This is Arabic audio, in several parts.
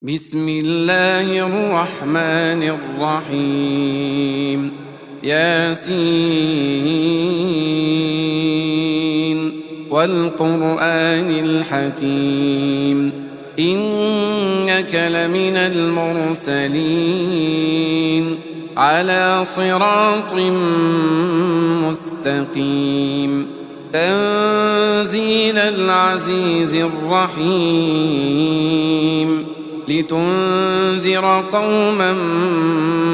بسم الله الرحمن الرحيم ياسين والقرآن الحكيم إنك لمن المرسلين على صراط مستقيم تنزيل العزيز الرحيم لتنذر قوما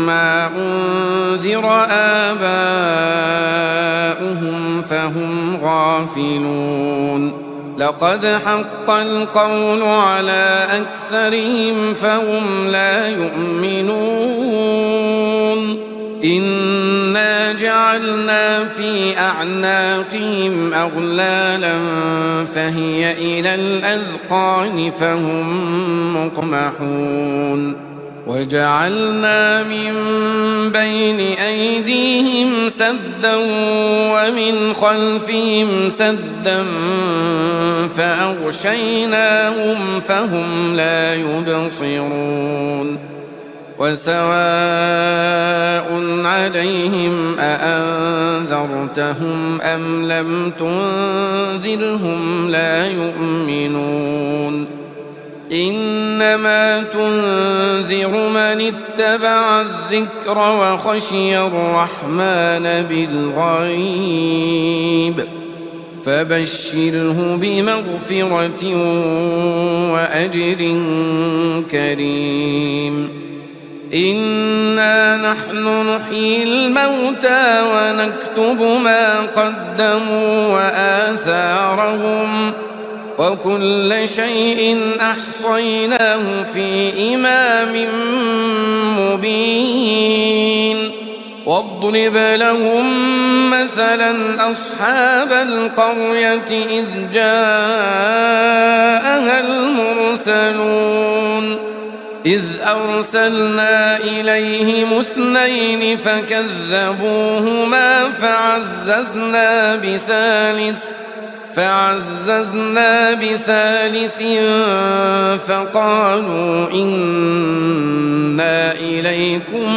ما أنذر آباؤهم فهم غافلون لقد حق القول على أكثرهم فهم لا يؤمنون إنا جعلنا في أعناقهم أغلالا فهي إلى الأذقان فهم مقمحون وجعلنا من بين أيديهم سدا ومن خلفهم سدا فأغشيناهم فهم لا يبصرون وسواء عليهم أأنذرتهم أم لم تنذرهم لا يؤمنون إنما تنذر من اتبع الذكر وخشي الرحمن بالغيب فبشره بمغفرة وأجر كريم إنا نحن نحيي الموتى ونكتب ما قدموا وآثارهم وكل شيء أحصيناه في إمام مبين واضرب لهم مثلا أصحاب القرية إذ جاءها المرسلون إذ أرسلنا إليهم اثنين فكذبوهما فعززنا بثالث فقالوا إنا إليكم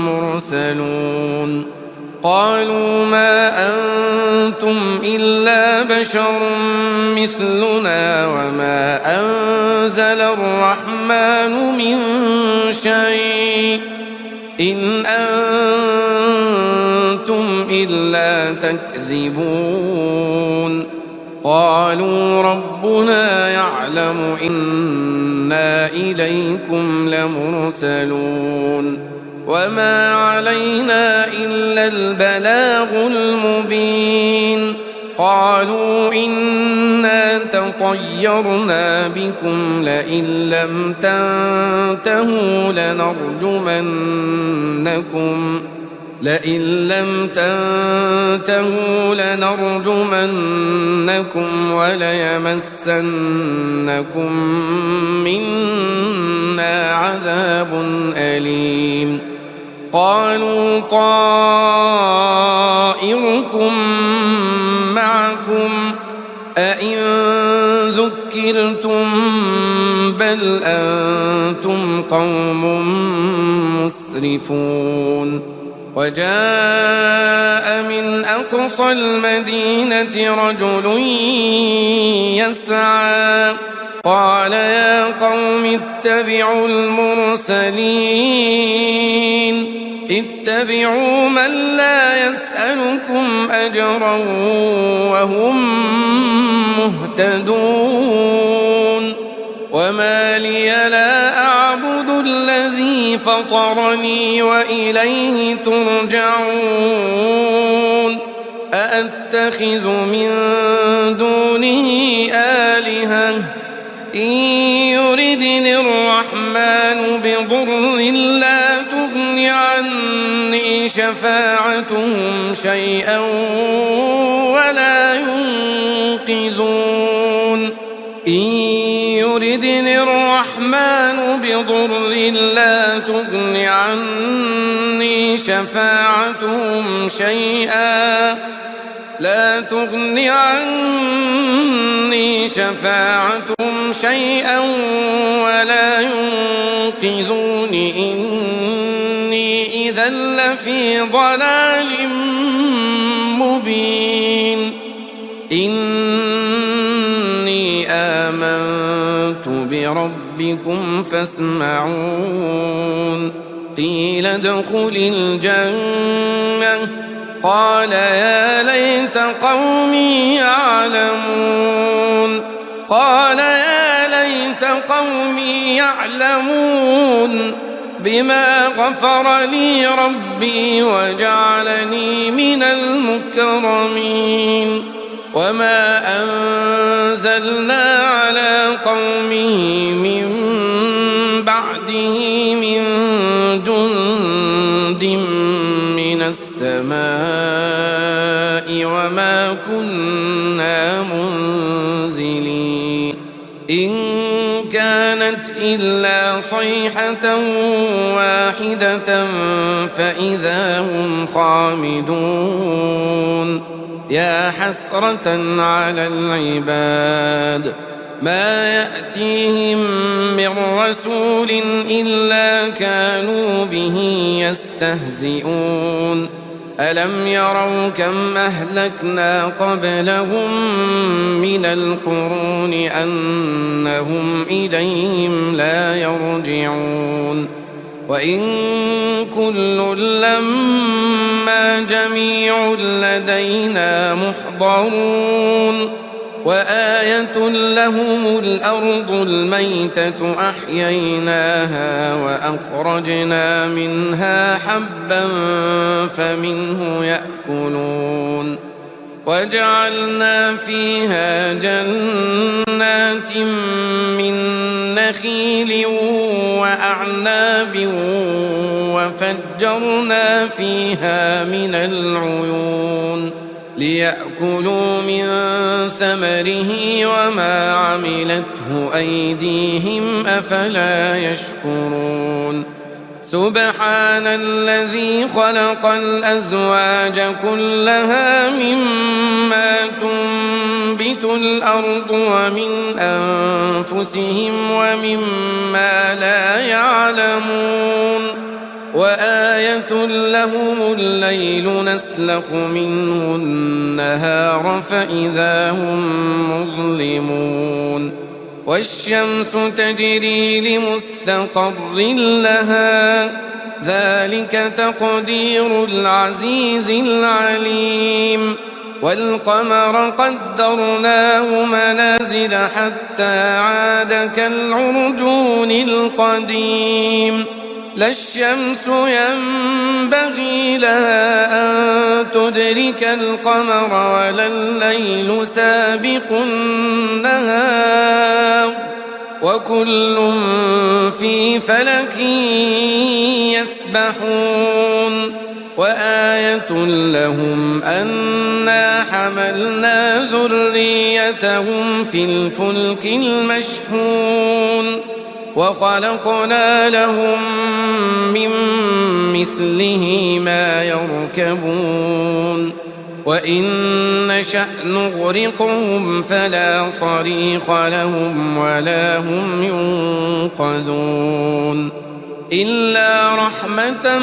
مرسلون قالوا ما أنتم إلا بشر مثلنا وما أنزل الرحمن من شيء إن أنتم إلا تكذبون قالوا ربنا يعلم إنا إليكم لمرسلون وما علينا إلا البلاغ المبين قالوا إنا تطيرنا بكم لئن لم تنتهوا لنرجمنكم وليمسنكم منا عذاب أليم قالوا طائركم معكم أئن ذكرتم بل أنتم قوم مسرفون وجاء من أقصى المدينة رجل يسعى قال يا قوم اتبعوا المرسلين اتبعوا من لا يسألكم أجرا وهم مهتدون وما لي لا أعبد الذي فطرني وإليه ترجعون أأتخذ من دونه آلهة إن يردني الرحمن بضر لا تغن عني شفاعتهم شيئا ولا ينقذون إن يردني الرحمن بضر لا تغن عني شفاعتهم شيئا لا تغن عني شفاعتهم شيئا ولا ينقذون إني إذا لفي ضلال مبين إني آمنت بربكم فاسمعون قيل ادخل الجنة قال يا ليت قومي يعلمون قال يا ليت قومي يعلمون بما غفر لي ربي وجعلني من المكرمين وما أنزلنا على قومه من بعده من جند من السماء وما كنا منزلين إن كانت إلا صيحة واحدة فإذا هم خامدون يا حسرة على العباد ما يأتيهم من رسول إلا كانوا به يستهزئون ألم يروا كم أهلكنا قبلهم من القرون أنهم إليهم لا يرجعون وإن كل لما جميع لدينا محضرون وآية لهم الأرض الميتة أحييناها وأخرجنا منها حبا فمنه يأكلون وجعلنا فيها جنات من نخيل وأعناب وفجرنا فيها من العيون ليأكلوا من ثمره وما عملته أيديهم أفلا يشكرون سبحان الذي خلق الأزواج كلها مما تنبت الأرض ومن أنفسهم ومما لا يعلمون وآية لهم الليل نسلخ منه النهار فإذا هم مظلمون والشمس تجري لمستقر لها ذلك تقدير العزيز العليم والقمر قدرناه منازل حتى عاد كالعرجون القديم لا الشمس ينبغي لها أن تدرك القمر ولا الليل سابق النهار وكل في فلك يسبحون وآية لهم أنا حملنا ذريتهم في الفلك المشحون وخلقنا لهم من مثله ما يركبون وإن نشأ نغرقهم فلا صريخ لهم ولا هم ينقذون إلا رحمة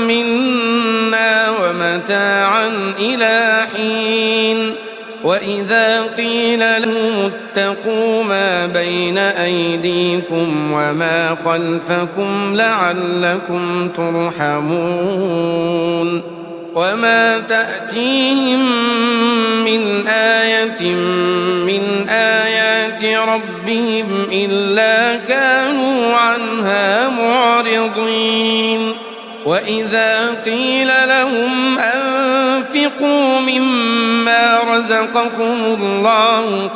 منا ومتاعا إلى حين وإذا قيل لهم اتقوا ما بين أيديكم وما خلفكم لعلكم ترحمون وما تأتيهم من آية من آيات ربهم إلا كانوا عنها معرضين وإذا قيل لهم أنفقوا مما رزقكم الله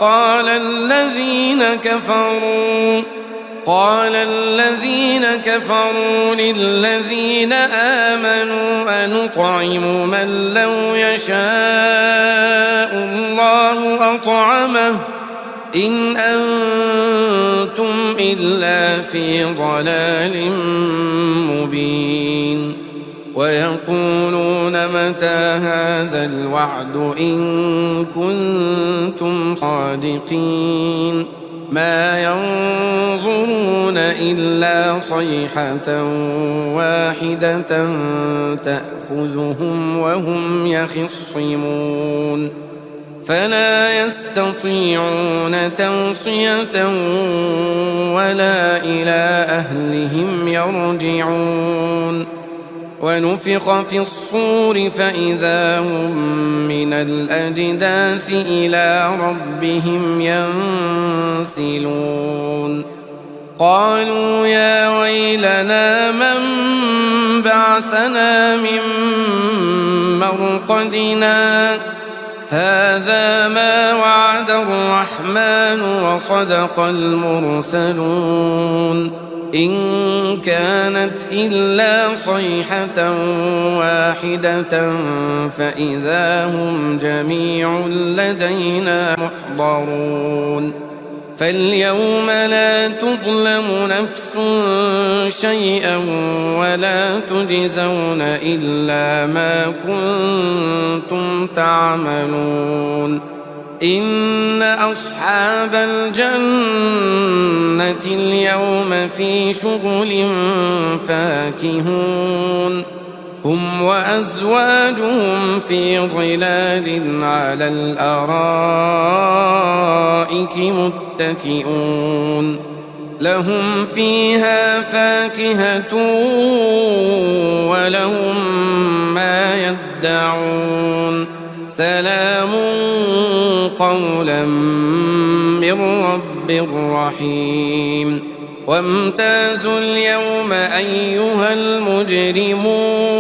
قال الذين كفروا للذين آمنوا أنطعم من لو يشاء الله أطعمه إن أنتم إلا في ضلال مبين ويقولون متى هذا الوعد إن كنتم صادقين ما ينظرون إلا صيحة واحدة تأخذهم وهم يخصمون فلا يستطيعون توصية ولا إلى أهلهم يرجعون ونفخ في الصور فإذا هم من الأجداث إلى ربهم ينسلون قالوا يا ويلنا من بعثنا من مرقدنا هذا ما وعد الرحمن وصدق المرسلون إن كانت إلا صيحة واحدة فإذا هم جميع لدينا محضرون فاليوم لا تظلم نفس شيئا ولا تجزون إلا ما كنتم تعملون إن أصحاب الجنة اليوم في شغل فاكهون هم وأزواجهم في ظلال على الأرائك متكئون لهم فيها فاكهة ولهم ما يدعون سلام قولا من رب رحيم وامتازوا اليوم أيها المجرمون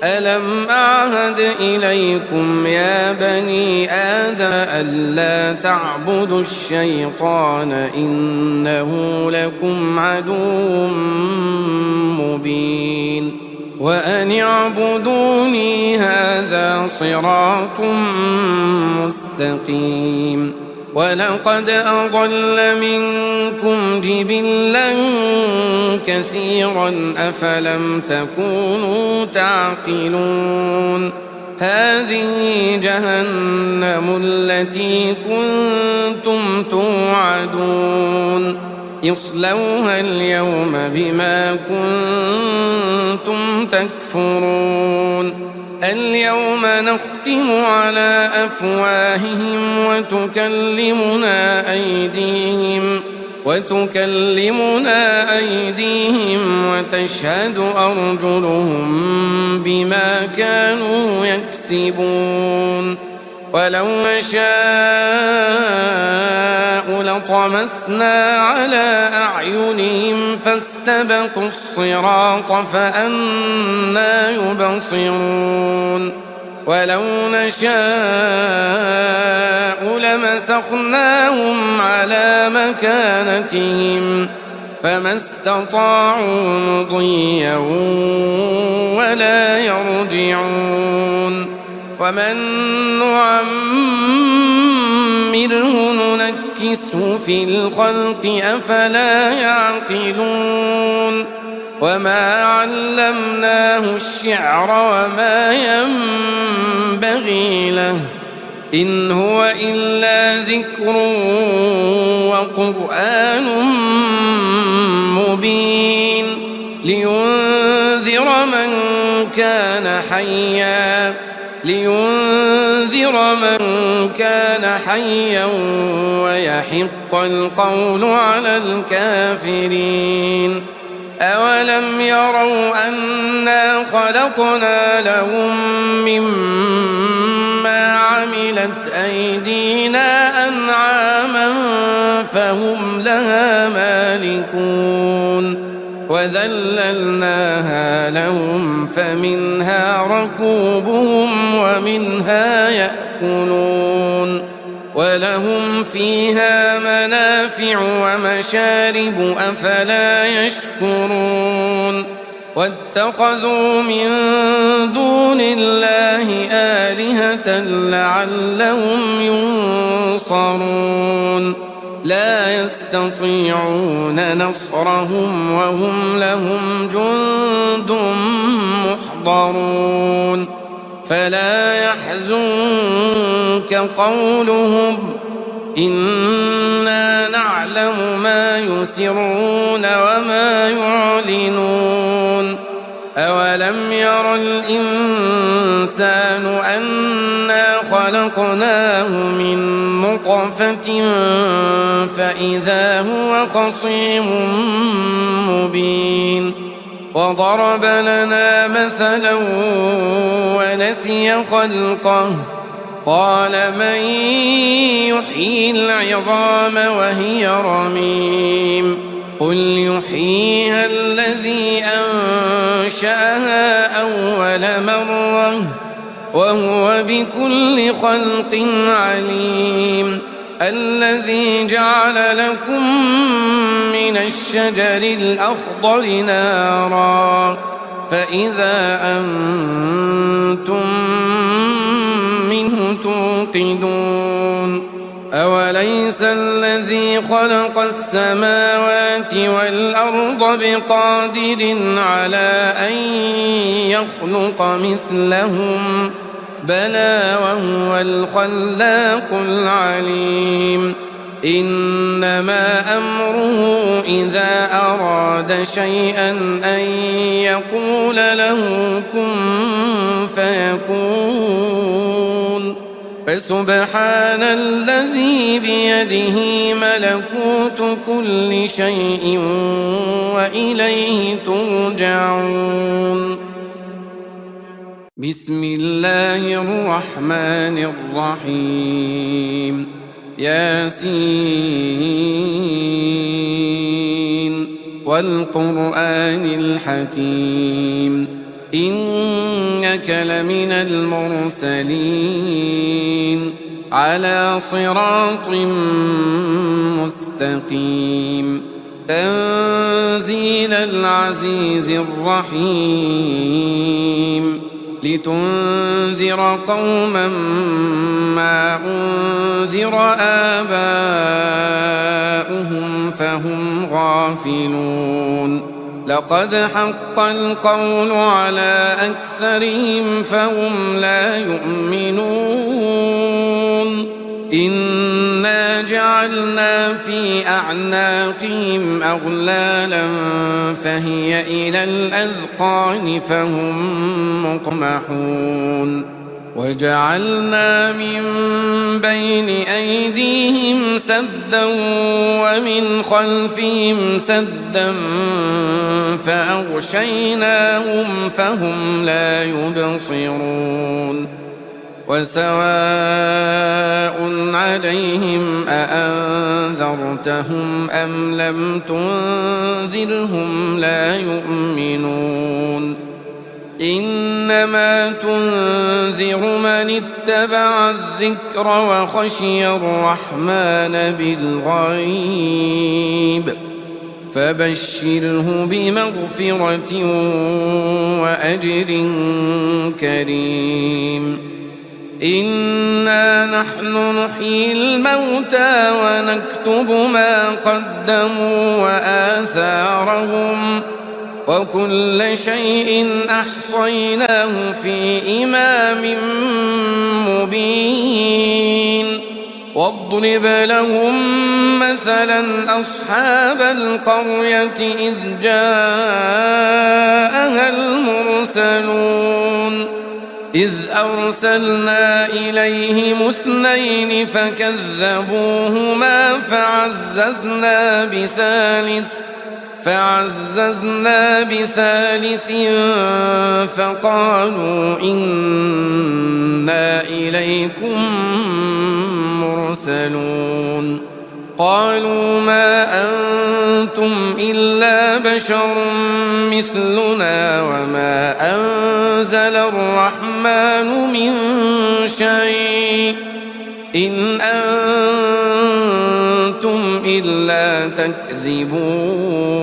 ألم أعهد إليكم يا بني آدم ألا تعبدوا الشيطان إنه لكم عدو مبين وأن اعبدوني هذا صراط مستقيم ولقد أضل منكم جبلا كثيرا أفلم تكونوا تعقلون هذه جهنم التي كنتم توعدون اصلوها اليوم بما كنتم تكفرون اليوم نختم على أفواههم وتكلمنا أيديهم وتشهد أرجلهم بما كانوا يكسبون ولو نشاء لطمسنا على أعينهم فاستبقوا الصراط فأنى يبصرون ولو نشاء لمسخناهم على مكانتهم فما استطاعوا مضيا ولا يرجعون ومن نعمره ننكسه في الخلق أفلا يعقلون وما علمناه الشعر وما ينبغي له إن هو إلا ذكر وقرآن مبين لينذر من كان حيا ويحق القول على الكافرين أولم يروا أنا خلقنا لهم مما عملت أيدينا أنعاما فهم لها مالكون وذللناها لهم فمنها ركوبهم ومنها يأكلون ولهم فيها منافع ومشارب أفلا يشكرون واتخذوا من دون الله آلهة لعلهم ينصرون لا يستطيعون نصرهم وهم لهم جند محضرون فلا يحزنك قولهم إنا نعلم ما يسرون وما يعلنون أولم ير الإنسان أنا خلقناه من نطفة فإذا هو خصيم مبين وضرب لنا مثلا ونسي خلقه قال من يحيي العظام وهي رميم قل يحييها الذي أنشأها أول مرة وهو بكل خلق عليم الذي جعل لكم من الشجر الأخضر نارا فإذا أنتم منه توقدون أوليس الذي خلق السماوات والأرض بقادر على أن يخلق مثلهم بلى وهو الخلاق العليم إنما أمره إذا أراد شيئا أن يقول له كن فيكون فسبحان الذي بيده ملكوت كل شيء وإليه ترجعون بسم الله الرحمن الرحيم ياسين والقرآن الحكيم إنك لمن المرسلين على صراط مستقيم تنزيل العزيز الرحيم لتنذر قوما ما أنذر آباؤهم فهم غافلون لقد حق القول على أكثرهم فهم لا يؤمنون إنا جعلنا في أعناقهم أغلالا فهي إلى الأذقان فهم مقمحون وجعلنا من بين أيديهم سدا ومن خلفهم سدا فأغشيناهم فهم لا يبصرون وسواء عليهم أأنذرتهم أم لم تنذرهم لا يؤمنون إنما تنذر من اتبع الذكر وخشي الرحمن بالغيب فبشره بمغفرة وأجر كريم إنا نحن نحيي الموتى ونكتب ما قدموا وآثارهم وكل شيء أحصيناه في إمام مبين واضرب لهم مثلا أصحاب القرية إذ جاءها المرسلون إذ أرسلنا إليهم اثنين فكذبوهما فعززنا بثالث فقالوا إنا إليكم مرسلون قالوا ما أنتم إلا بشر مثلنا وما أنزل الرحمن من شيء إن أنتم إلا تكذبون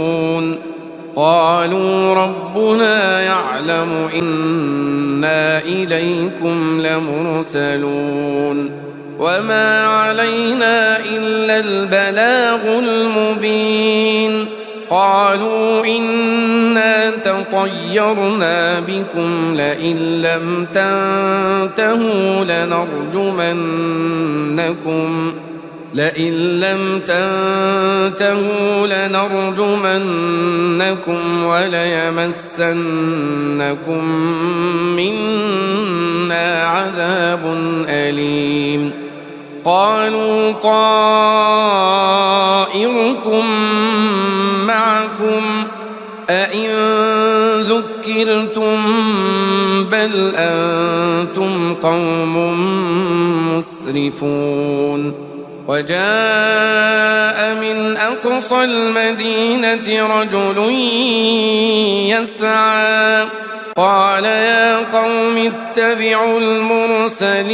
قالوا ربنا يعلم إنا إليكم لمرسلون وما علينا إلا البلاغ المبين قالوا إنا تطيرنا بكم لئن لم لئن لم تنتهوا لنرجمنكم وليمسنكم منا عذاب أليم قالوا طائركم معكم أئن ذكرتم بل أنتم قوم مسرفون وجاء من أقصى المدينة رجل يسعى قال يا قوم اتبعوا المرسلين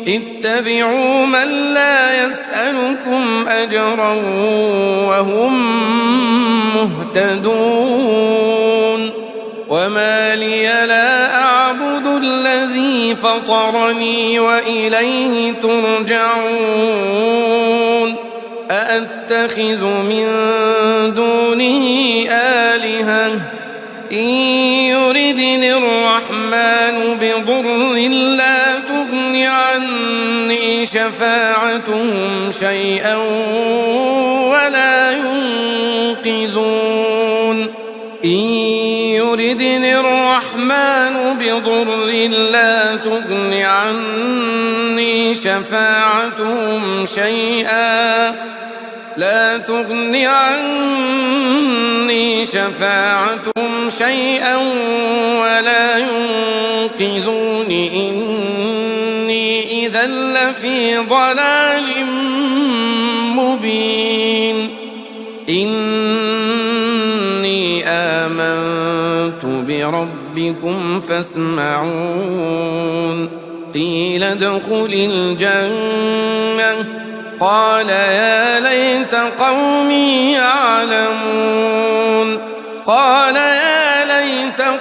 اتبعوا من لا يسألكم أجرا وهم مهتدون وما لي لا أعبد الذي فطرني وإليه ترجعون أأتخذ من دونه آلهة إن يردني الرحمن بضر لا تغن عني شفاعتهم شيئا ولا ينقذون إن يردني الرحمن بضر لا تغن عني شفاعتهم شيئا ولا ينقذون إني إذا لفي ضلال مبين إني آمنت بربكم فاسمعون قيل ادخل الجنة قال يا ليت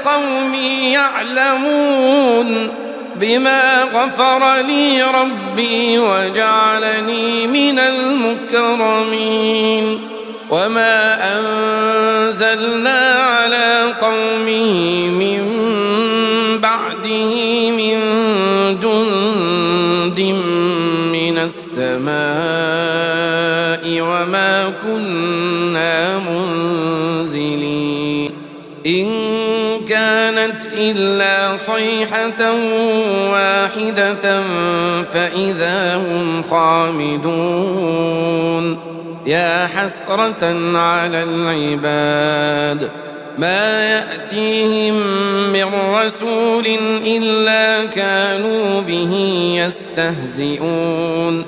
قومي يعلمون بما غفر لي ربي وجعلني من المكرمين وما أنزلنا على قومه من بعده من جند من السماء وما كنا منزلين إن كانت إلا صيحة واحدة فإذا هم خامدون يا حسرة على العباد ما يأتيهم من رسول إلا كانوا به يستهزئون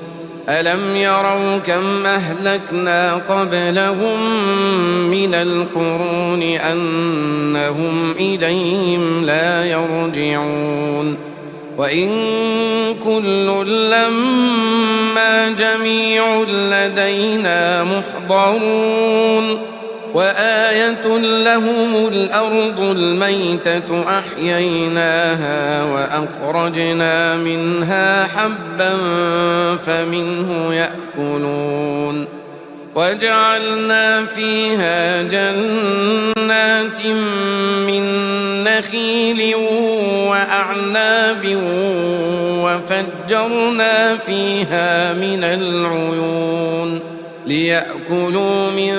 ألم يروا كم أهلكنا قبلهم من القرون أنهم إليهم لا يرجعون وإن كل لما جميع لدينا محضرون وآية لهم الأرض الميتة أحييناها وأخرجنا منها حبا فمنه يأكلون وجعلنا فيها جنات من نخيل وأعناب وفجرنا فيها من العيون ليأكلوا من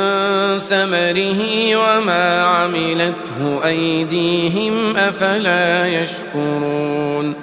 ثمره وما عملته أيديهم أفلا يشكرون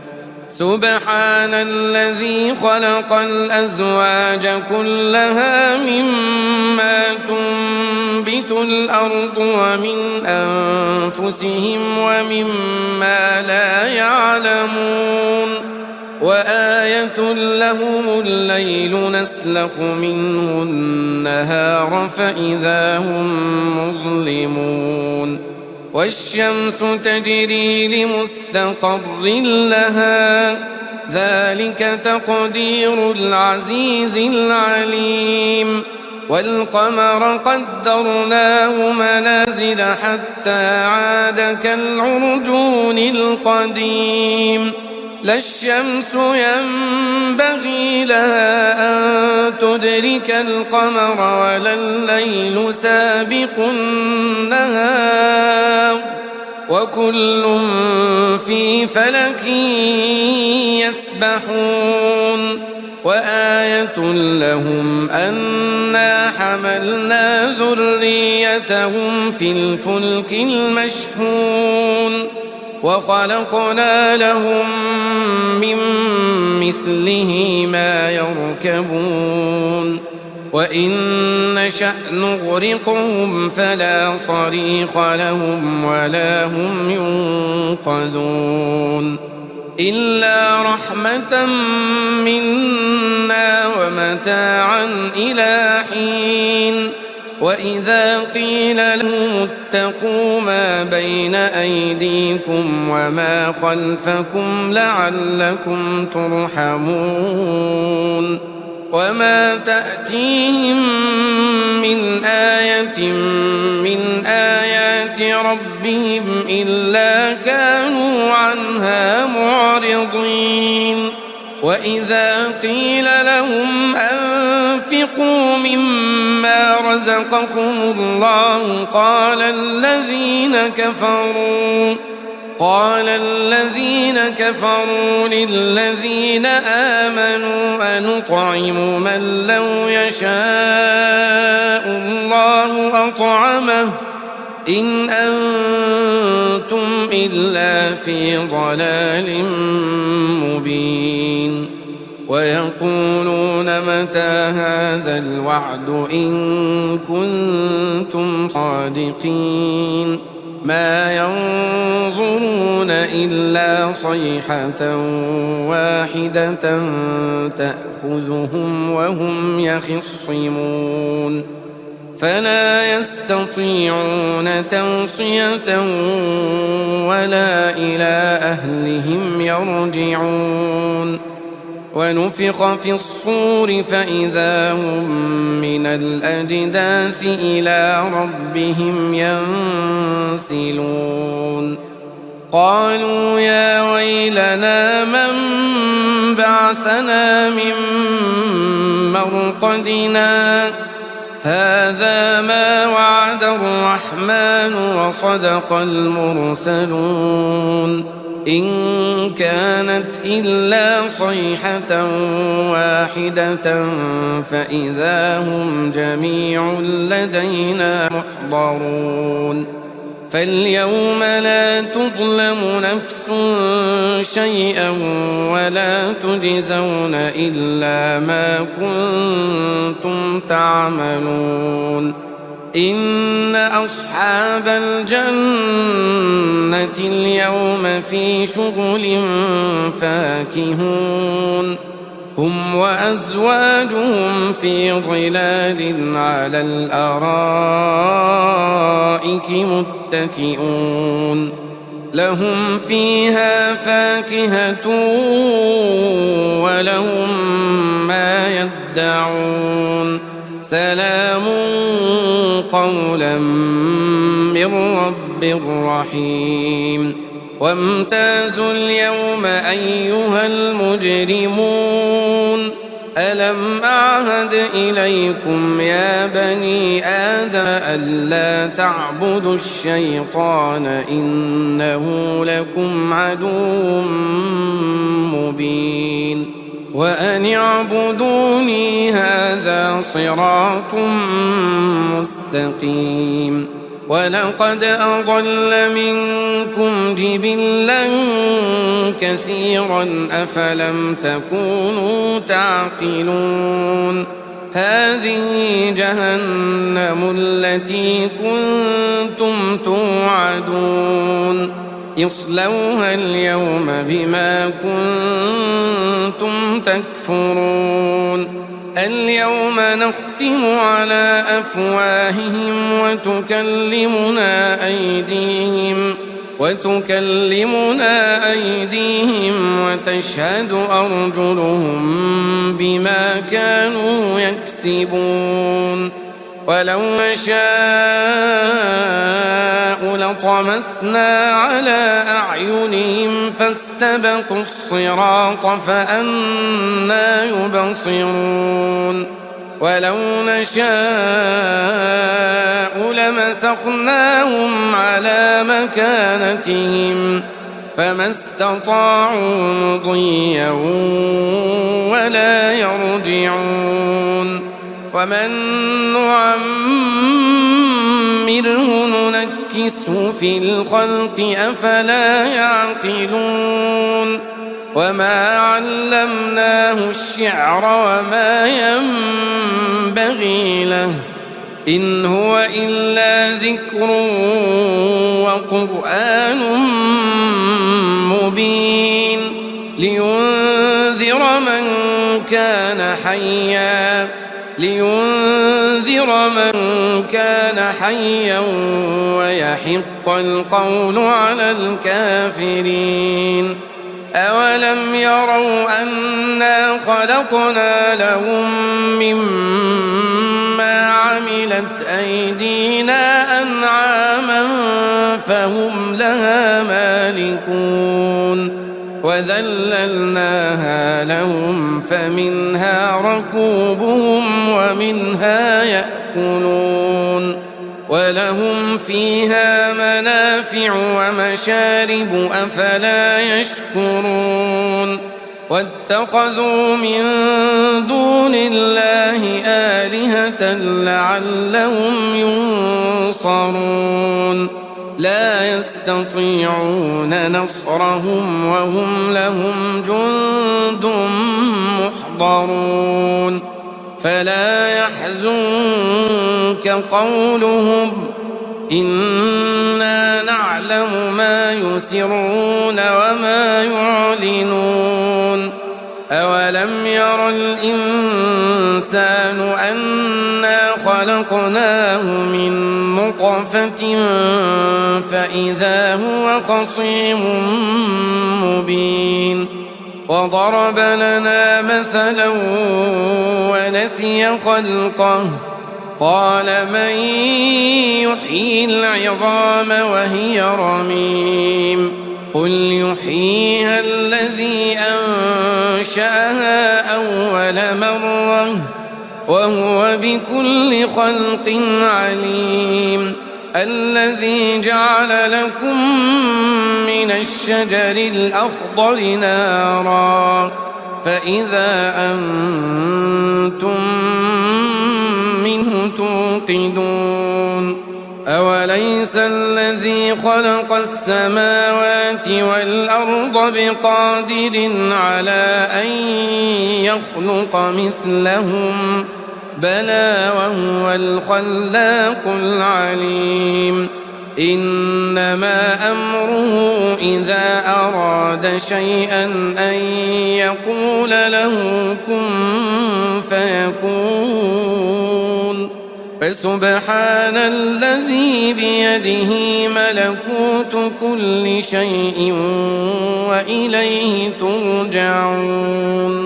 سبحان الذي خلق الأزواج كلها مما تنبت الأرض ومن أنفسهم ومما لا يعلمون وآية لهم الليل نسلخ منه النهار فإذا هم مظلمون والشمس تجري لمستقر لها ذلك تقدير العزيز العليم والقمر قدرناه منازل حتى عاد كالعرجون القديم لا الشمس ينبغي لها أن تدرك القمر ولا الليل سابق النهار وكل في فلك يسبحون وآية لهم أنا حملنا ذريتهم في الفلك المشحون وخلقنا لهم من مثله ما يركبون وإن نشأ نغرقهم فلا صريخ لهم ولا هم ينقذون إلا رحمة منا ومتاعا إلى حين وإذا قيل لهم اتقوا ما بين أيديكم وما خلفكم لعلكم ترحمون وما تأتيهم من آية من آيات ربهم إلا كانوا عنها معرضين وإذا قيل لهم أنفقوا مما رزقكم الله قال الذين كفروا للذين آمنوا أنطعم من لو يشاء الله أطعمه إن أنتم إلا في ضلال مبين ويقولون متى هذا الوعد إن كنتم صادقين ما ينظرون إلا صيحة واحدة تأخذهم وهم يخصمون فلا يستطيعون توصية ولا إلى أهلهم يرجعون ونفخ في الصور فإذا هم من الأجداث إلى ربهم ينسلون قالوا يا ويلنا من بعثنا من مرقدنا هذا ما وعد الرحمن وصدق المرسلون إن كانت إلا صيحة واحدة فإذا هم جميع لدينا محضرون فاليوم لا تظلم نفس شيئا ولا تجزون إلا ما كنتم تعملون إن أصحاب الجنة اليوم في شغل فاكهون هم وأزواجهم في ظلال على الأرائك متكئون لهم فيها فاكهة ولهم ما يدعون سلام قولا من رب رحيم وامتازوا اليوم أيها المجرمون ألم أعهد إليكم يا بني آدم ألا تعبدوا الشيطان إنه لكم عدو مبين وأن اعبدوني هذا صراط مستقيم ولقد أضل منكم جبلا كثيرا أفلم تكونوا تعقلون هذه جهنم التي كنتم توعدون اصلوها اليوم بما كنتم تكفرون اليوم نختم على أفواههم وتكلمنا أيديهم وتشهد أرجلهم بما كانوا يكسبون ولو نشاء لطمسنا على أعينهم فاستبقوا الصراط فأنى يبصرون ولو نشاء لمسخناهم على مكانتهم فما استطاعوا مضيا ولا يرجعون ومن نعمره ننكسه في الخلق أفلا يعقلون وما علمناه الشعر وما ينبغي له إن هو إلا ذكر وقرآن مبين لينذر من كان حيا ويحق القول على الكافرين أولم يروا أنا خلقنا لهم مما عملت أيدينا أنعاما فهم لها مالكون وذللناها لهم فمنها ركوبهم ومنها يأكلون ولهم فيها منافع ومشارب أفلا يشكرون واتخذوا من دون الله آلهة لعلهم ينصرون لا يستطيعون نصرهم وهم لهم جند محضرون فلا يحزنك قولهم إنا نعلم ما يسرون وما يعلنون أولم ير الإنسان أنا خلقناه من نطفة فإذا هو خصيم مبين وضرب لنا مثلا ونسي خلقه قال من يحيي العظام وهي رميم قل يحييها الذي أنشأها أول مرة وهو بكل خلق عليم الذي جعل لكم من الشجر الأخضر نارا فإذا أنتم منه توقدون أوليس الذي خلق السماوات والأرض بقادر على أن يخلق مثلهم بلى وهو الخلاق العليم إنما أمره إذا أراد شيئا أن يقول له كن فيكون فسبحان الذي بيده ملكوت كل شيء وإليه ترجعون